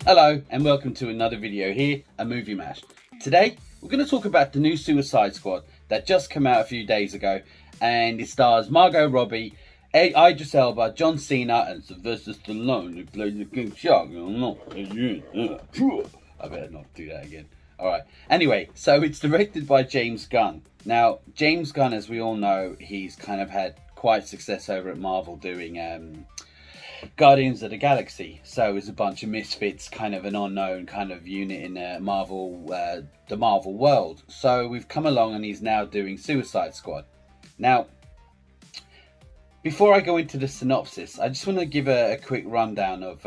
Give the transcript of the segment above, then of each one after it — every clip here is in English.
Hello and welcome to another video here at Movie Mash. Today we're going to talk about the new Suicide Squad that just came out a few days ago, and it stars Margot Robbie, Idris Elba, John Cena and Sylvester Stallone who plays the King Shark. I better not do that again. Alright, anyway, so it's directed by James Gunn. Now, James Gunn, as we all know, he's kind of had quite success over at Marvel doing Guardians of the Galaxy. So it's a bunch of misfits, kind of an unknown kind of unit in the Marvel world. So we've come along and he's now doing Suicide Squad. Now, before I go into the synopsis, I just want to give a quick rundown of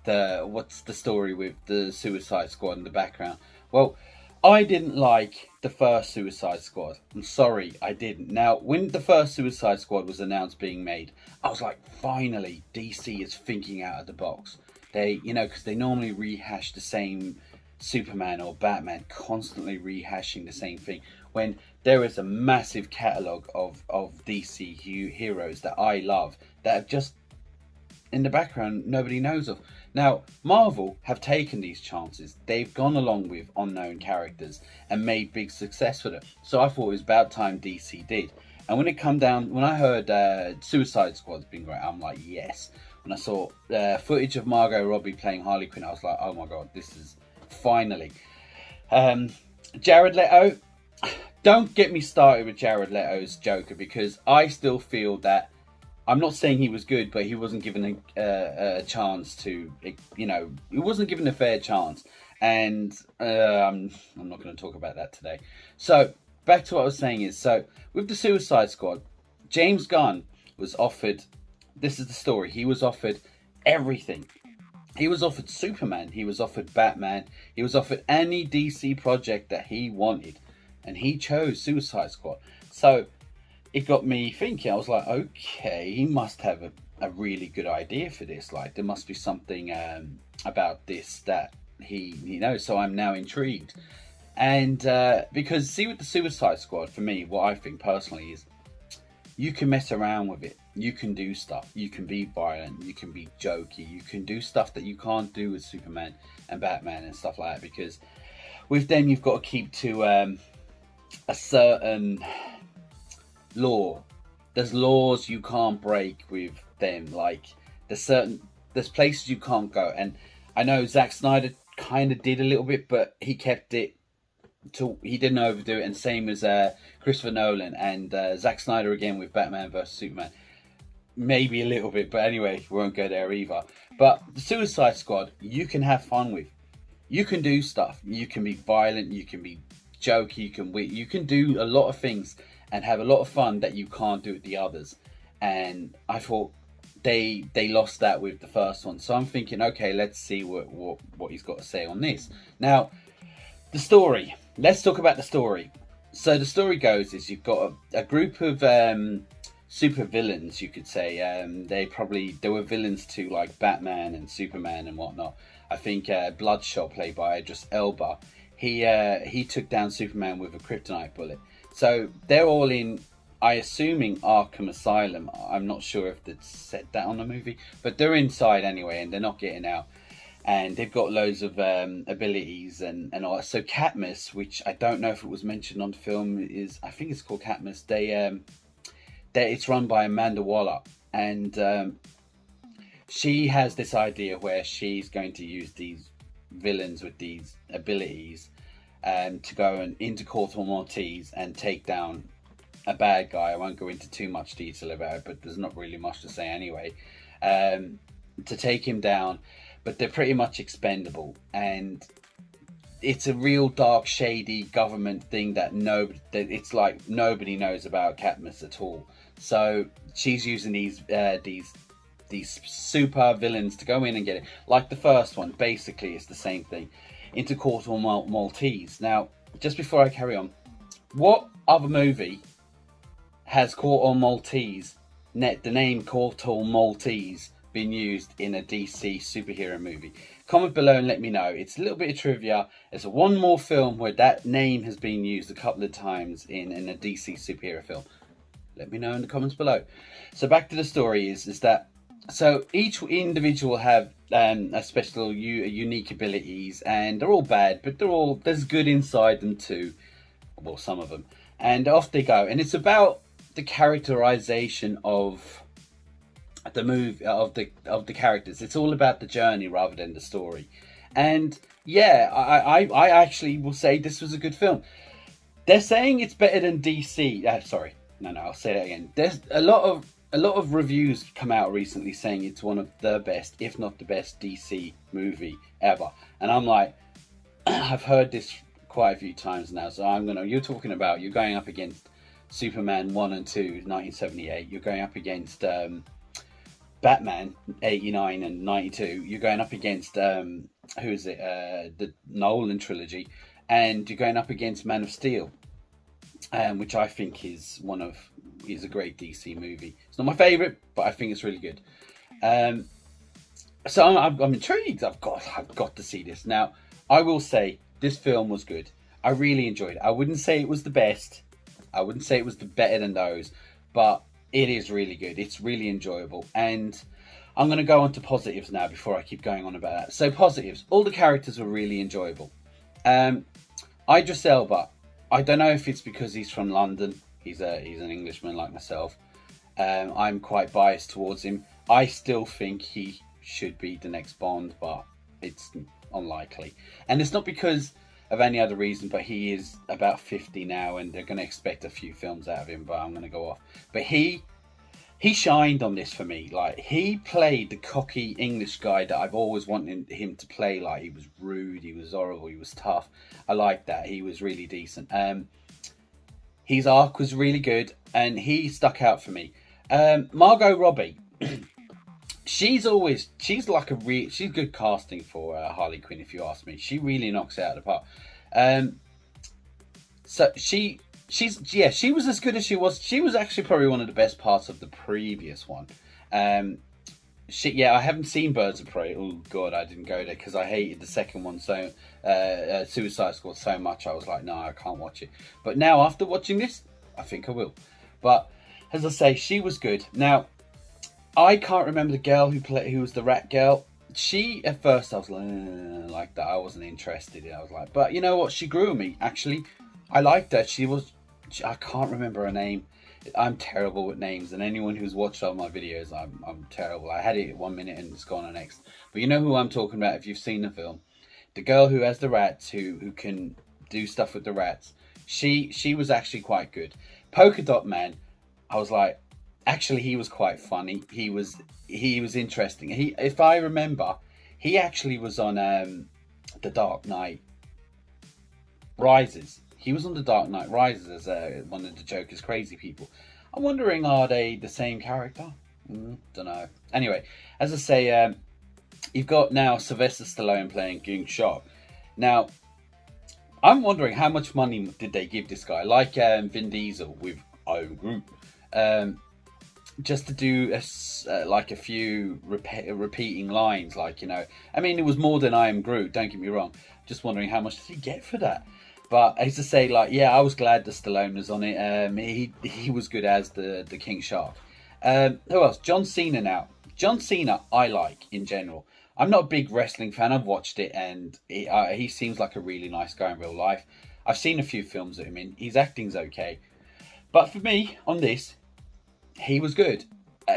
what's the story with the Suicide Squad in the background. Well, I didn't like the first Suicide Squad. I'm sorry, I didn't. Now, when the first Suicide Squad was announced being made, I was like, finally, DC is thinking out of the box. They, because they normally rehash the same Superman or Batman, constantly rehashing the same thing, when there is a massive catalogue of DC heroes that I love, that have just, in the background, nobody knows of. Now, Marvel have taken these chances. They've gone along with unknown characters and made big success with it. So I thought it was about time DC did. And when I heard Suicide Squad's been great, I'm like, yes. When I saw footage of Margot Robbie playing Harley Quinn, I was like, oh my god, this is finally. Jared Leto, don't get me started with Jared Leto's Joker, because I still feel that, I'm not saying he was good, but he wasn't given a chance to, he wasn't given a fair chance. And I'm not going to talk about that today. So, back to what I was saying is, so, with the Suicide Squad, James Gunn was offered, this is the story, he was offered everything. He was offered Superman, he was offered Batman, he was offered any DC project that he wanted. And he chose Suicide Squad. So, it got me thinking. I was like, okay, he must have a really good idea for this. Like, there must be something about this that he knows. So I'm now intrigued. And because, see, with the Suicide Squad, for me, what I think personally is, you can mess around with it. You can do stuff. You can be violent. You can be jokey. You can do stuff that you can't do with Superman and Batman and stuff like that. Because with them, you've got to keep to a certain law. There's laws you can't break with them. Like, there's places you can't go. And I know Zack Snyder kind of did a little bit, but he kept it to, he didn't overdo it. And same as Christopher Nolan and Zack Snyder again with Batman vs Superman. Maybe a little bit, but anyway, we won't go there either. But the Suicide Squad, you can have fun with. You can do stuff. You can be violent. You can be jokey. You can do a lot of things and have a lot of fun that you can't do with the others. And I thought they lost that with the first one. So I'm thinking, okay, let's see what he's got to say on this. Now, the story. Let's talk about the story. So the story goes is you've got a group of super villains, you could say. They were villains to like Batman and Superman and whatnot. I think Bloodshot, played by Idris Elba, he took down Superman with a kryptonite bullet. So they're all in, I assuming, Arkham Asylum. I'm not sure if they'd said that on the movie, but they're inside anyway, and they're not getting out. And they've got loads of abilities and all. So Katniss, which I don't know if it was mentioned on the film, I think it's called Katniss. It's run by Amanda Waller, and she has this idea where she's going to use these villains with these abilities to go into Corto Maltese and take down a bad guy. I won't go into too much detail about it, but there's not really much to say anyway. To take him down, but they're pretty much expendable, and it's a real dark, shady government thing that it's like nobody knows about Katniss at all. So she's using these super villains to go in and get it. Like the first one, basically, it's the same thing. Into Corto Maltese. Now, just before I carry on, what other movie has Corto Maltese, the name Corto Maltese, been used in a DC superhero movie? Comment below and let me know. It's a little bit of trivia. There's one more film where that name has been used a couple of times in a DC superhero film. Let me know in the comments below. So back to the story is that So each individual have a special, unique abilities, and they're all bad, but there's good inside them too. Well, some of them, and off they go. And it's about the characterization of the move of the characters. It's all about the journey rather than the story. And yeah, I actually will say this was a good film. They're saying it's better than DC. Sorry, no, I'll say that again. There's a lot of reviews come out recently saying it's one of the best, if not the best, DC movie ever. And I'm like, I've heard this quite a few times now. So You're talking about you're going up against Superman 1 and 2, 1978. You're going up against Batman 89 and 92. You're going up against who is it? The Nolan trilogy, and you're going up against Man of Steel, which I think is a great DC movie. It's not my favorite, but I think it's really good. So I'm intrigued. I've got to see this now. I will say this film was good. I really enjoyed it. I wouldn't say it was the best. I wouldn't say it was the better than those, but it is really good. It's really enjoyable, and I'm going to go on to positives now before I keep going on about that. So positives, all the characters were really enjoyable. Idris Elba, I don't know if it's because he's from London. He's an Englishman like myself. I'm quite biased towards him. I still think he should be the next Bond, but it's unlikely. And it's not because of any other reason, but he is about 50 now, and they're going to expect a few films out of him. But I'm going to go off. But he shined on this for me. Like, he played the cocky English guy that I've always wanted him to play. Like, he was rude, he was horrible, he was tough. I liked that. He was really decent. His arc was really good, and he stuck out for me. Margot Robbie, she's good casting for Harley Quinn, if you ask me. She really knocks it out of the park. So she was as good as she was. She was actually probably one of the best parts of the previous one. I haven't seen Birds of Prey. Oh god, I didn't go there because I hated the second one so Suicide Squad so much. I was like, no, I can't watch it. But now after watching this, I think I will. But as I say, she was good. Now I can't remember the girl who was the rat girl. She at first I was like that. I wasn't interested in. I was like, but you know what? She grew on me. Actually, I liked her. I can't remember her name. I'm terrible with names, and anyone who's watched all my videos, I'm terrible. I had it 1 minute and it's gone the next. But you know who I'm talking about if you've seen the film. The girl who has the rats, who can do stuff with the rats. She was actually quite good. Polka Dot Man, I was like, actually he was quite funny. He was interesting. If I remember, he actually was on The Dark Knight Rises. He was on The Dark Knight Rises as one of the Joker's crazy people. I'm wondering, are they the same character? Don't know. Anyway, as I say, you've got now Sylvester Stallone playing King Shark. Now, I'm wondering how much money did they give this guy, like Vin Diesel with Iron Group, just to do like a few repeating lines, like, you know. I mean, it was more than I Am Groot. Don't get me wrong. Just wondering how much did he get for that. But as to say, like, yeah, I was glad that Stallone was on it. He was good as the King Shark. Who else? John Cena now. John Cena, I like in general. I'm not a big wrestling fan. I've watched it, and he seems like a really nice guy in real life. I've seen a few films of him in. His acting's okay. But for me, on this, he was good.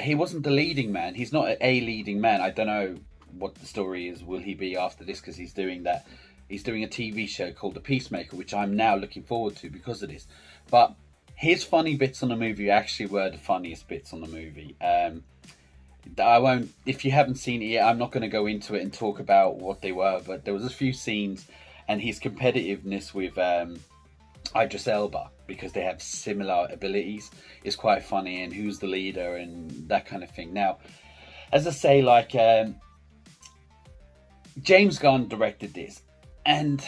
He wasn't the leading man. He's not a leading man. I don't know what the story is. Will he be after this? Because he's doing that. He's doing a TV show called The Peacemaker, which I'm now looking forward to because of this. But his funny bits on the movie actually were the funniest bits on the movie. I won't. If you haven't seen it yet, I'm not going to go into it and talk about what they were. But there was a few scenes, and his competitiveness with Idris Elba, because they have similar abilities, is quite funny. And who's the leader and that kind of thing. Now, as I say, like James Gunn directed this. And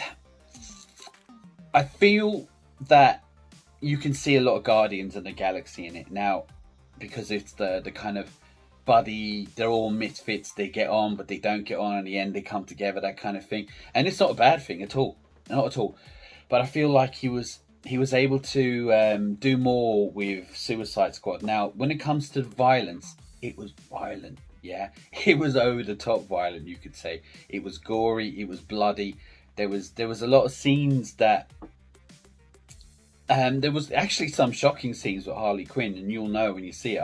I feel that you can see a lot of Guardians of the Galaxy in it now, because it's the kind of buddy, they're all misfits, they get on but they don't get on, in the end they come together, that kind of thing. And it's not a bad thing at all, not at all. But I feel like he was able to do more with Suicide Squad. Now, when it comes to violence, it was violent. Yeah, it was over the top violent. You could say it was gory. It was bloody. There was a lot of scenes that there was actually some shocking scenes with Harley Quinn, and you'll know when you see it.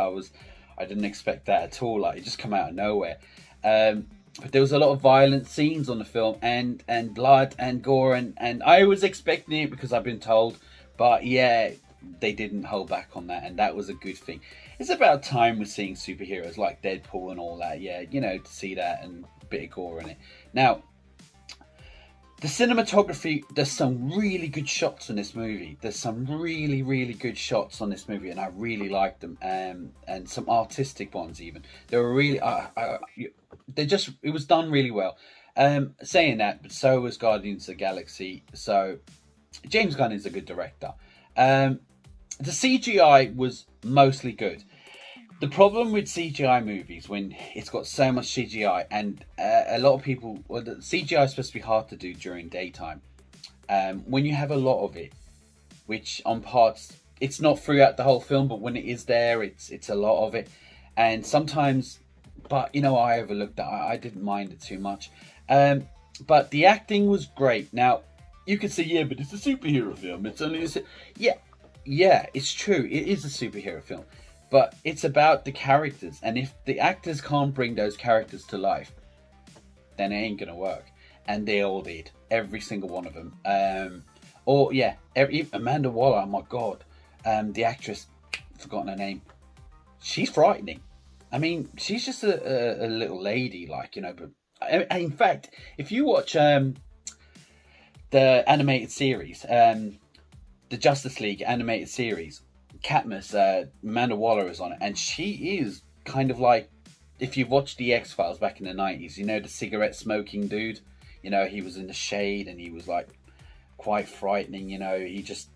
I didn't expect that at all. Like, it just come out of nowhere. But there was a lot of violent scenes on the film, and blood and gore, and I was expecting it because I've been told, but yeah, they didn't hold back on that, and that was a good thing. It's about time we're seeing superheroes like Deadpool and all that. Yeah, to see that and a bit of gore in it. Now, the cinematography, there's some really good shots in this movie. There's some really, really good shots on this movie, and I really like them. And some artistic ones even. They were really, it was done really well. Saying that, but so was Guardians of the Galaxy. So James Gunn is a good director. The CGI was mostly good. The problem with CGI movies, when it's got so much CGI, and a lot of people, well, the CGI is supposed to be hard to do during daytime. When you have a lot of it, which on parts, it's not throughout the whole film, but when it is there, it's a lot of it. And sometimes, but I overlooked that. I didn't mind it too much. But the acting was great. Now, you could say, yeah, but it's a superhero film. It's only yeah, it's true. It is a superhero film. But it's about the characters, and if the actors can't bring those characters to life, then it ain't gonna work. And they all did, every single one of them. Amanda Waller. Oh my god, the actress, forgotten her name. She's frightening. I mean, she's just a little lady, But in fact, if you watch the animated series, the Justice League animated series, Katniss, Amanda Waller is on it, and she is kind of like, if you've watched the X-Files back in the 90s, the cigarette smoking dude, he was in the shade and he was like quite frightening, he just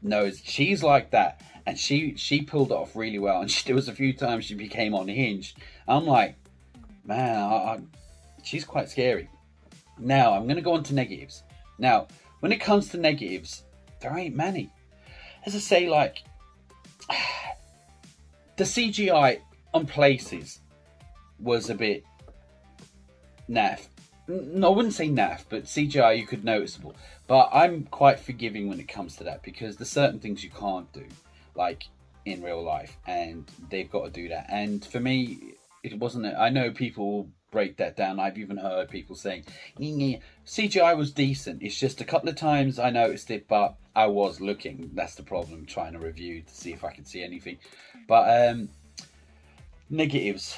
knows. She's like that, and she pulled it off really well, and there was a few times she became unhinged. I'm like, man, she's quite scary. Now, I'm going to go on to negatives. Now, when it comes to negatives, there ain't many. As I say, the CGI on places was a bit naff. No, I wouldn't say naff, but CGI you could noticeable. But I'm quite forgiving when it comes to that, because there's certain things you can't do, like in real life, and they've got to do that. And for me, it wasn't. I know people will break that down. I've even heard people saying, CGI was decent. It's just a couple of times I noticed it, but I was looking. That's the problem, trying to review to see if I could see anything. But negatives,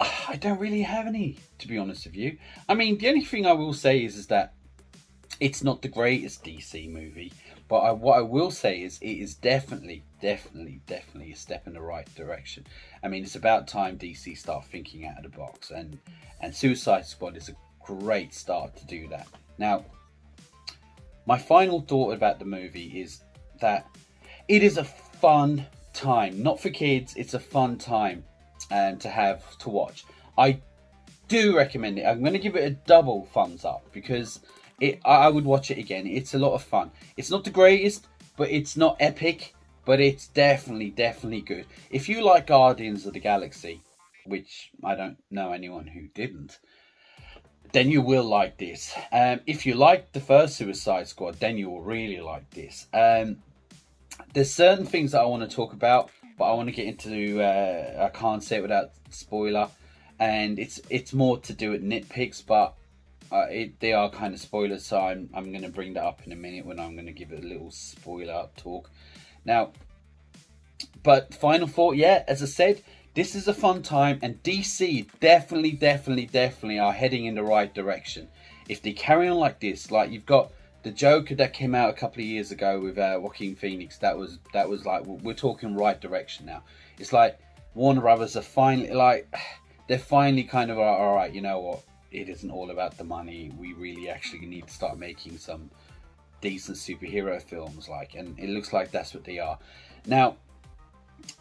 I don't really have any, to be honest with you. I mean, the only thing I will say is that it's not the greatest DC movie, but what I will say is it is definitely a step in the right direction. I mean, it's about time DC start thinking out of the box, and Suicide Squad is a great start to do that. Now, my final thought about the movie is that it is a fun time, not for kids. It's a fun time to watch. I do recommend it. I'm going to give it a double thumbs up, because I would watch it again. It's a lot of fun. It's not the greatest, but it's not epic, but it's definitely good. If you like Guardians of the Galaxy, which I don't know anyone who didn't, then you will like this. If you like the first Suicide Squad, then you will really like this. There's certain things that I want to talk about, but I want to get into. I can't say it without spoiler, and it's more to do with nitpicks, but they are kind of spoilers. So I'm going to bring that up in a minute when I'm going to give it a little spoiler talk. Now, but final thought, yeah, as I said, this is a fun time, and DC definitely are heading in the right direction. If they carry on like this, like you've got the Joker that came out a couple of years ago with Joaquin Phoenix, that was like, we're talking right direction now. It's like Warner Brothers are finally they're finally kind of all right. You know what? It isn't all about the money. We really actually need to start making some decent superhero films, and it looks like that's what they are now.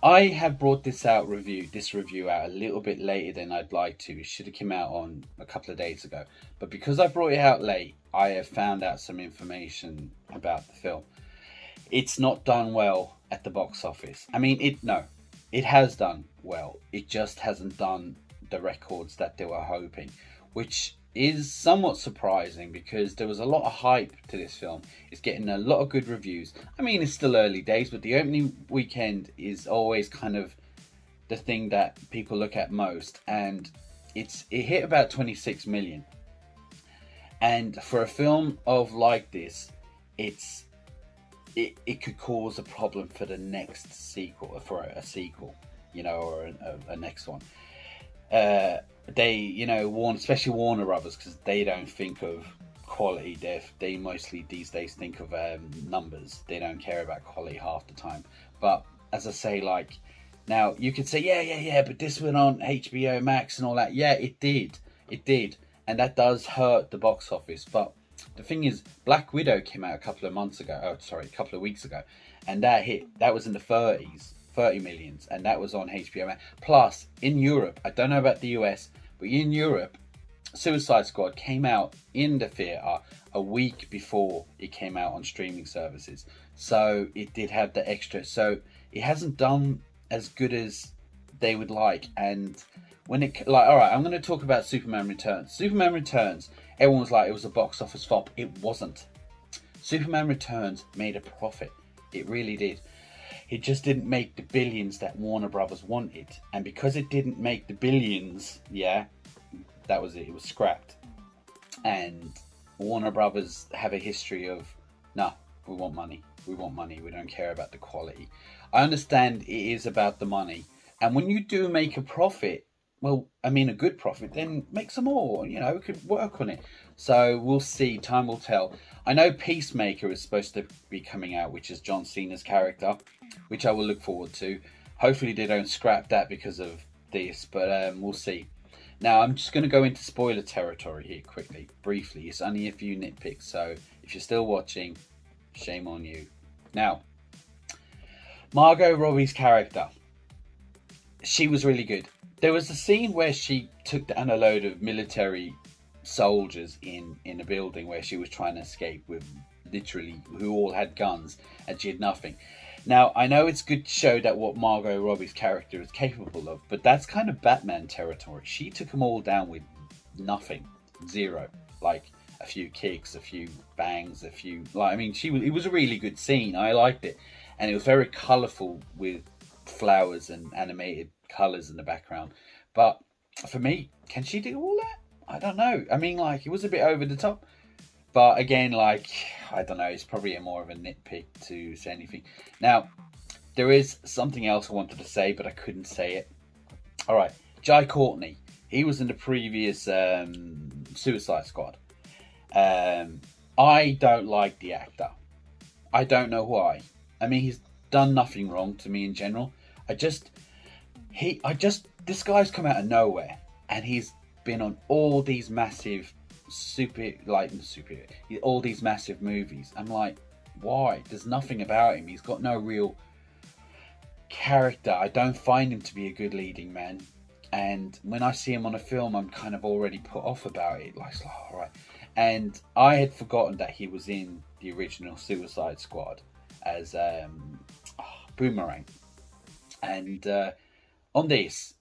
I have brought this review out a little bit later than I'd like to. It should have come out on a couple of days ago, but because I brought it out late, I have found out some information about the film. It's not done well at the box office. I mean, it has done well. It just hasn't done the records that they were hoping, which is somewhat surprising because there was a lot of hype to this film. It's getting a lot of good reviews. I mean, it's still early days, but the opening weekend is always kind of the thing that people look at most, and it hit about 26 million. And for a film of like this, it's it could cause a problem for the next sequel, for a sequel, or a next one. They, especially Warner Brothers, because they don't think of quality. They mostly these days think of numbers. They don't care about quality half the time. But as I say, like, now you could say, yeah, but this went on HBO Max and all that. Yeah, it did, and that does hurt the box office. But the thing is, Black Widow came out a couple of weeks ago, and that was in the 30 millions, and that was on HBO Max. Plus, in Europe, I don't know about the US, but in Europe, Suicide Squad came out in the theatre a week before it came out on streaming services. So it did have the extra. So it hasn't done as good as they would like. And when all right, I'm going to talk about Superman Returns. Superman Returns, everyone was like, it was a box office flop. It wasn't. Superman Returns made a profit. It really did. It just didn't make the billions that Warner Brothers wanted. And because it didn't make the billions, that was it. It was scrapped. And Warner Brothers have a history of, no, we want money. We want money. We don't care about the quality. I understand it is about the money. And when you do make a profit, well, I mean a good profit, then make some more. We could work on it. So we'll see. Time will tell. I know Peacemaker is supposed to be coming out, which is John Cena's character, which I will look forward to. Hopefully they don't scrap that because of this, but we'll see. Now, I'm just going to go into spoiler territory here quickly, briefly. It's only a few nitpicks, so if you're still watching, shame on you. Now, Margot Robbie's character, she was really good. There was a scene where she took down a load of military soldiers in a building where she was trying to escape with literally who all had guns, and she had nothing. Now, I know it's good to show that what Margot Robbie's character is capable of, but that's kind of Batman territory. She took them all down with nothing, zero, like a few kicks, a few bangs, it was a really good scene. I liked it, and it was very colourful with flowers and animated colours in the background. But for me, can she do all that? I don't know. I mean, it was a bit over the top. But again, I don't know, it's probably more of a nitpick to say anything. Now, there is something else I wanted to say, but I couldn't say it. All right, Jai Courtney. He was in the previous Suicide Squad. I don't like the actor. I don't know why. I mean, he's done nothing wrong to me in general. This guy's come out of nowhere, and he's been on all these massive all these massive movies. I'm like, why? There's nothing about him. He's got no real character. I don't find him to be a good leading man. And when I see him on a film, I'm kind of already put off about it. It's like, all right. And I had forgotten that he was in the original Suicide Squad as Boomerang. And on this,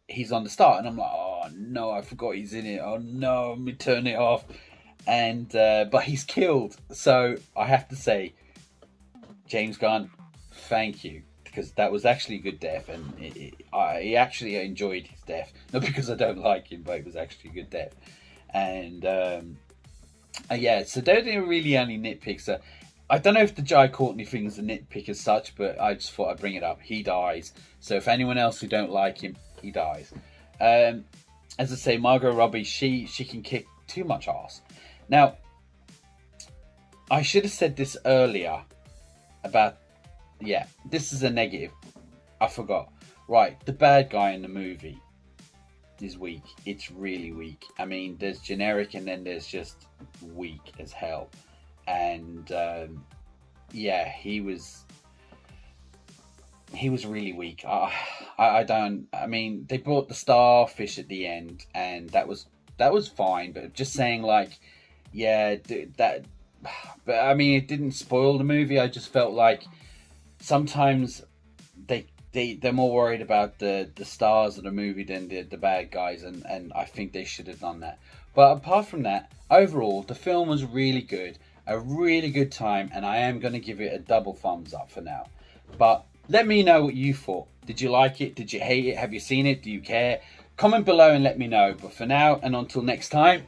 he's on the start, and I'm like, oh no, I forgot he's in it. Oh no, let me turn it off. And but he's killed. So I have to say, James Gunn, thank you, because that was actually a good death, and I actually enjoyed his death. Not because I don't like him, but it was actually a good death. And so those are really only nitpicks. I don't know if the Jai Courtney thing is a nitpick as such, but I just thought I'd bring it up. He dies. So if anyone else who don't like him, he dies. As I say, Margot Robbie, she can kick too much ass. Now, I should have said this earlier about, this is a negative. I forgot. Right, the bad guy in the movie is weak. It's really weak. I mean, there's generic and then there's just weak as hell. And he was really weak. I mean, they brought the starfish at the end, and that was fine. But just saying, but I mean, it didn't spoil the movie. I just felt like sometimes they they're more worried about the stars of the movie than the bad guys, and I think they should have done that. But apart from that, overall the film was really good, a really good time, and I am going to give it a double thumbs up for now. But let me know what you thought. Did you like it? Did you hate it? Have you seen it? Do you care? Comment below and let me know. But for now, and until next time,